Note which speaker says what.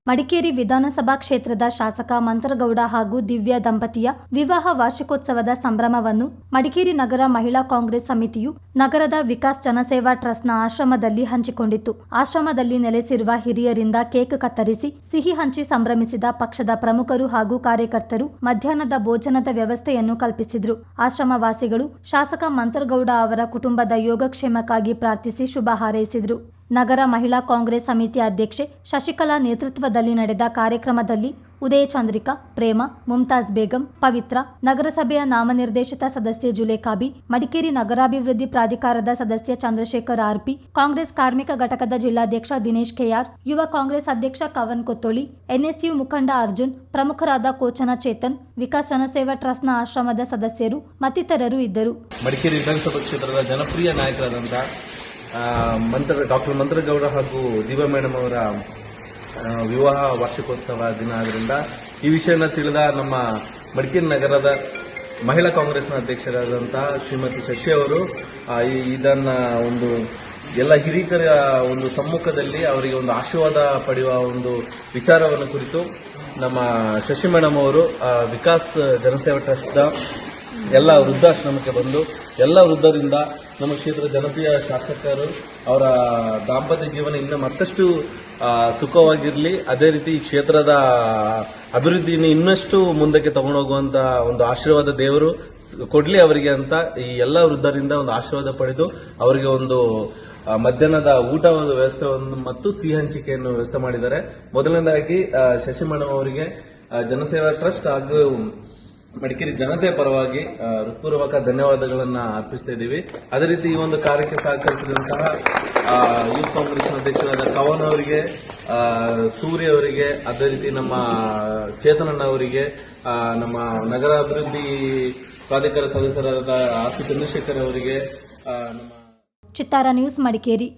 Speaker 1: ಮಡಿಕೇರಿ ವಿಧಾನಸಭಾ ಕ್ಷೇತ್ರದ ಶಾಸಕ ಮಂತ್ರಗೌಡ ಹಾಗೂ ದಿವ್ಯಾ ದಂಪತಿಯ ವಿವಾಹ ವಾರ್ಷಿಕೋತ್ಸವದ ಸಂಭ್ರಮವನ್ನು ಮಡಿಕೇರಿ ನಗರ ಮಹಿಳಾ ಕಾಂಗ್ರೆಸ್ ಸಮಿತಿಯು ನಗರದ ವಿಕಾಸ್ ಜನಸೇವಾ ಟ್ರಸ್ಟ್ನ ಆಶ್ರಮದಲ್ಲಿ ಹಂಚಿಕೊಂಡಿತ್ತು. ಆಶ್ರಮದಲ್ಲಿ ನೆಲೆಸಿರುವ ಹಿರಿಯರಿಂದ ಕೇಕ್ ಕತ್ತರಿಸಿ ಸಿಹಿ ಹಂಚಿ ಸಂಭ್ರಮಿಸಿದ ಪಕ್ಷದ ಪ್ರಮುಖರು ಹಾಗೂ ಕಾರ್ಯಕರ್ತರು ಮಧ್ಯಾಹ್ನದ ಭೋಜನದ ವ್ಯವಸ್ಥೆಯನ್ನು ಕಲ್ಪಿಸಿದರು. ಆಶ್ರಮವಾಸಿಗಳು ಶಾಸಕ ಮಂತ್ರಗೌಡ ಅವರ ಕುಟುಂಬದ ಯೋಗಕ್ಷೇಮಕ್ಕಾಗಿ ಪ್ರಾರ್ಥಿಸಿ ಶುಭ ಹಾರೈಸಿದರು. ನಗರ ಮಹಿಳಾ ಕಾಂಗ್ರೆಸ್ ಸಮಿತಿ ಅಧ್ಯಕ್ಷೆ ಶಶಿಕಲಾ ನೇತೃತ್ವದಲ್ಲಿ ನಡೆದ ಕಾರ್ಯಕ್ರಮದಲ್ಲಿ ಉದಯ ಚಂದ್ರಿಕಾ, ಪ್ರೇಮ, ಮುಮ್ತಾಜ್ ಬೇಗಂ, ಪವಿತ್ರ, ನಗರಸಭೆಯ ನಾಮನಿರ್ದೇಶಿತ ಸದಸ್ಯೆ ಜುಲೇಖಾಬಿ, ಮಡಿಕೇರಿ ನಗರಾಭಿವೃದ್ಧಿ ಪ್ರಾಧಿಕಾರದ ಸದಸ್ಯ ಚಂದ್ರಶೇಖರ್ ಆರ್ಪಿ, ಕಾಂಗ್ರೆಸ್ ಕಾರ್ಮಿಕ ಘಟಕದ ಜಿಲ್ಲಾಧ್ಯಕ್ಷ ದಿನೇಶ್ ಕೆಆರ್, ಯುವ ಕಾಂಗ್ರೆಸ್ ಅಧ್ಯಕ್ಷ ಕವನ್ ಕೊತ್ತೋಳಿ, ಎನ್ಎಸ್ಯು ಮುಖಂಡ ಅರ್ಜುನ್, ಪ್ರಮುಖರಾದ ಕೋಚನ ಚೇತನ್, ವಿಕಾಸ್ ಜನಸೇವಾ ಟ್ರಸ್ಟ್ನ ಆಶ್ರಮದ ಸದಸ್ಯರು ಮತ್ತಿತರರು ಇದ್ದರು.
Speaker 2: ಮಡಿಕೇರಿ ವಿಧಾನಸಭಾ ಕ್ಷೇತ್ರದ ಜನಪ್ರಿಯ ನಾಯಕರಾದಂಥ ಡಾಕ್ಟರ್ ಮಂತ್ರಗೌಡ ಹಾಗೂ ದಿವ್ಯಾ ಮೇಡಮ್ ಅವರ ವಿವಾಹ ವಾರ್ಷಿಕೋತ್ಸವ ದಿನ ಆದ್ದರಿಂದ ಈ ವಿಷಯನ ತಿಳಿದ ನಮ್ಮ ಮಡಿಕೇರಿ ನಗರದ ಮಹಿಳಾ ಕಾಂಗ್ರೆಸ್ನ ಅಧ್ಯಕ್ಷರಾದಂತಹ ಶ್ರೀಮತಿ ಶಶಿ ಅವರು ಇದನ್ನ ಒಂದು ಎಲ್ಲ ಹಿರಿಯರ ಒಂದು ಸಮ್ಮುಖದಲ್ಲಿ ಅವರಿಗೆ ಒಂದು ಆಶೀರ್ವಾದ ಪಡೆಯುವ ಒಂದು ವಿಚಾರವನ್ನು ಕುರಿತು ನಮ್ಮ ಶಶಿ ಮೇಡಮ್ ಅವರು ವಿಕಾಸ್ ಜನಸೇವಾ ಟ್ರಸ್ಟ್ನ ಎಲ್ಲ ವೃದ್ಧಾಶ್ರಮಕ್ಕೆ ಬಂದು ಎಲ್ಲ ವೃದ್ಧರಿಂದ ನಮ್ಮ ಕ್ಷೇತ್ರದ ಜನಪ್ರಿಯ ಶಾಸಕರು ಅವರ ದಾಂಪತ್ಯ ಜೀವನ ಇನ್ನು ಮತ್ತಷ್ಟು ಸುಖವಾಗಿರಲಿ, ಅದೇ ರೀತಿ ಈ ಕ್ಷೇತ್ರದ ಅಭಿವೃದ್ಧಿಯನ್ನು ಇನ್ನಷ್ಟು ಮುಂದಕ್ಕೆ ತಗೊಂಡೋಗುವಂತ ಒಂದು ಆಶೀರ್ವಾದ ದೇವರು ಕೊಡ್ಲಿ ಅವರಿಗೆ ಅಂತ ಈ ಎಲ್ಲ ವೃದ್ಧರಿಂದ ಒಂದು ಆಶೀರ್ವಾದ ಪಡೆದು ಅವರಿಗೆ ಒಂದು ಮಧ್ಯಾಹ್ನದ ಊಟದ ವ್ಯವಸ್ಥೆಯನ್ನು ಮತ್ತು ಸಿಹಿ ಹಂಚಿಕೆಯನ್ನು ವ್ಯವಸ್ಥೆ ಮಾಡಿದ್ದಾರೆ. ಮೊದಲನೇದಾಗಿ ಶಶಿ ಮೇಡಮ್ ಅವರಿಗೆ ಜನಸೇವಾ ಟ್ರಸ್ಟ್ ಹಾಗೂ ಮಡಿಕೇರಿ ಜನತೆ ಪರವಾಗಿ ಹೃತ್ಪೂರ್ವಕ ಧನ್ಯವಾದಗಳನ್ನು ಅರ್ಪಿಸ್ತಾ ಇದ್ದೀವಿ. ಅದೇ ರೀತಿ ಈ ಒಂದು ಕಾರ್ಯಕ್ಕೆ ಸಹಕರಿಸಿದಂತಹ ಯೂತ್ ಕಾಂಗ್ರೆಸ್ ಅಧ್ಯಕ್ಷರಾದ ಕವನ್ ಅವರಿಗೆ, ಸೂರ್ಯ ಅವರಿಗೆ, ಅದೇ ರೀತಿ ನಮ್ಮ ಚೇತನಣ್ಣ ಅವರಿಗೆ, ನಮ್ಮ ನಗರಾಭಿವೃದ್ಧಿ ಪ್ರಾಧಿಕಾರ ಸದಸ್ಯರಾದ ಆರ್ ಪಿ ಚಂದ್ರಶೇಖರ್ ಅವರಿಗೆ, ನಮ್ಮ
Speaker 1: ಚಿತ್ತಾರ ನ್ಯೂಸ್ ಮಡಿಕೇರಿ.